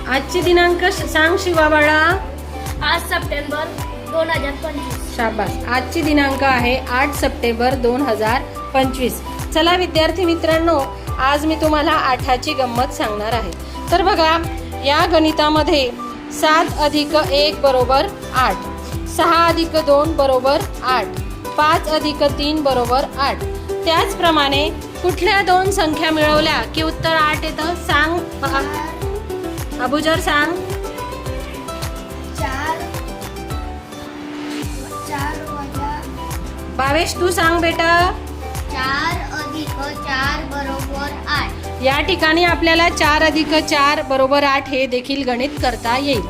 आजची दिनांक सांग शिवा बाळा. 8 सप्टेंबर 2025. शाबास. आजची दिनांक आहे 8 सप्टेंबर 2025. चला विद्यार्थी मित्रांनो, आज मी तुम्हाला आठाची गंमत सांगणार आहे. तर बघा, या गणितामध्ये 7 अधिक 1 बरोबर 8, 6 अधिक 2 बरोबर 8, 5 अधिक 3 बरोबर 8. त्याचप्रमाणे कुठल्या दोन संख्या मिळवल्या की उत्तर 8 येतं? सांग बघा. अबुजर सांग. 4 भावेश तू सांग बेटा. 4 अधिक 4 बरोबर 8. या ठिकाणी आपल्याला 4 अधिक 4 बरोबर 8 हे देखील गणित करता येईल.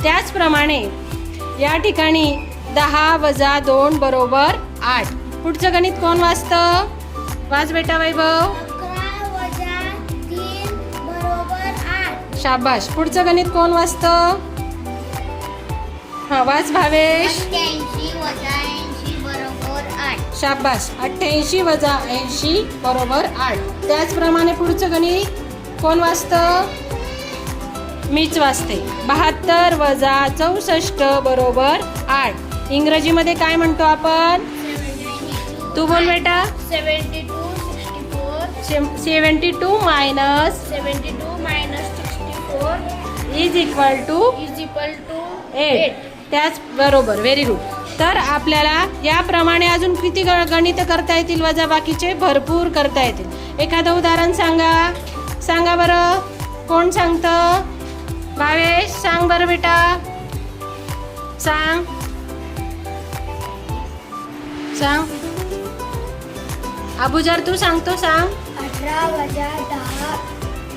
त्याचप्रमाणे या ठिकाणी 10 वजा 2 बरोबर 8. पुढचं गणित कोण वाचतं? वाच बेटा वैभव. 11 वजा 3 बरोबर 8. शाबाश. पुढचं गणित कोण वाचतं? हा वाच भावेश. 88 वजा 80 बरोबर 8. शाबाश. 88 वजा 80 बरोबर 8. त्याचप्रमाणे पुढचं गणित कोण वाचतं? मीच वाचते. 72 वजा 64 बरोबर 8. इंग्रजीमध्ये काय म्हणतो आपण? तू बोल बेटा. 72 मायनस 64 इज इक्वल टू 8. त्याच बरोबर. Very good. तर आपल्याला याप्रमाणे अजून किती गणित करता येतील? वजाबाकीचे भरपूर करता येतील. एखादं उदाहरण सांगा बरं. कोण सांगतं? भावेश सांग बरं बेटा. सांग. अबुजर तू सांगतो. सांग. 18 वजा 10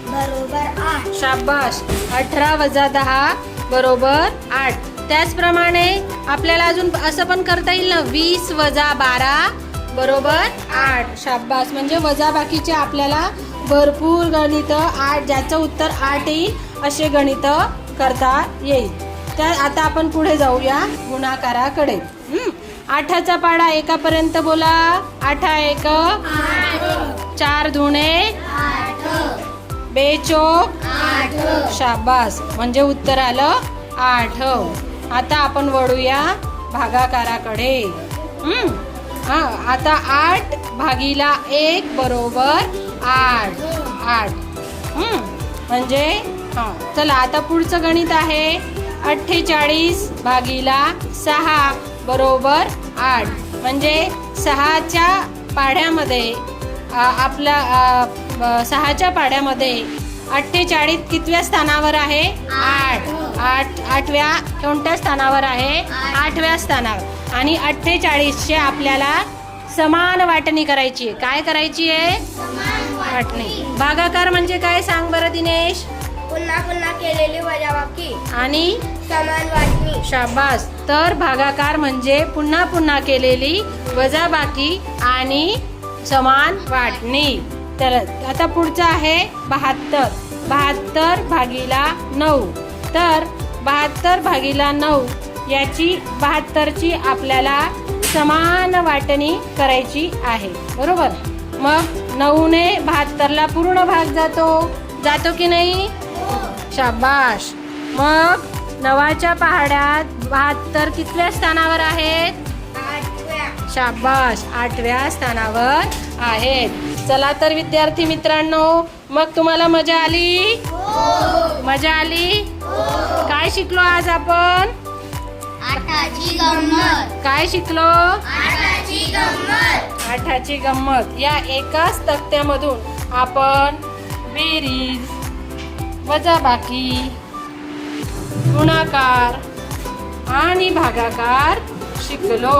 बरोबर 8. शाबाश. 18 वजा 10 बरोबर 8. त्याचप्रमाणे आपल्याला अजून असं पण करता येईल ना, 20 वजा 12 बरोबर 8. शाबास. म्हणजे वजाबाकीचे आपल्याला भरपूर गणित 8 ज्याचं उत्तर 8 येईल असे गणित करता येईल. त्या आता आपण पुढे जाऊया गुणाकाराकडे. 8चा पाढा एकापर्यंत बोला. 8 1 4 दुणे 2 चोक 8. शाबास. म्हणजे उत्तर आलं 8. आता आपण वळूया भागाकाराकडे. आता 8 भागीला 1 बरोबर 8. म्हणजे चला आता पुढचं गणित आहे 48 भागीला 6 बरोबर 8. म्हणजे 6च्या पाढ्यामध्ये आपला 6च्या पाढ्यामध्ये 48 कितव्या स्थानावर आहे? 8. 8व्या कोणत्या स्थानावर आहे? 8व्या स्थानावर. आणि 48चे आपल्याला समान वाटणी करायची आहे. काय करायची आहे? वाटणी. भागाकार म्हणजे काय सांग बरं दिनेश. पुन्हा पुन्हा केलेली वजाबाकी आणि समान वाटणी. शाबास. तर भागाकार म्हणजे पुन्हा पुन्हा केलेली वजाबाकी आणि समान वाटणी. तर आता पुढचं आहे 72. 72 भागीला 9. तर 72 भागीला 9 याची 72ची आपल्याला समान वाटणी करायची आहे. बरोबर. मग 9ने 72ला पूर्ण भाग जातो की नाही? शाबाश. मग 9च्या पहाड्यात 72 कितव्या स्थानावर आहेत? 8व्या. शाबाश. 8व्या स्थानावर आहेत. चला तर विद्यार्थी मित्रांनो, मग तुम्हाला मजा आली? मजा आली? काय शिकलो आज आपण? आठाची गंमत. काय शिकलो? आठाची गंमत. आठाची गंमत. या एकाच तक्त्यामधून आपण बेरीज, वजाबाकी, गुणाकार आणि भागाकार शिकलो.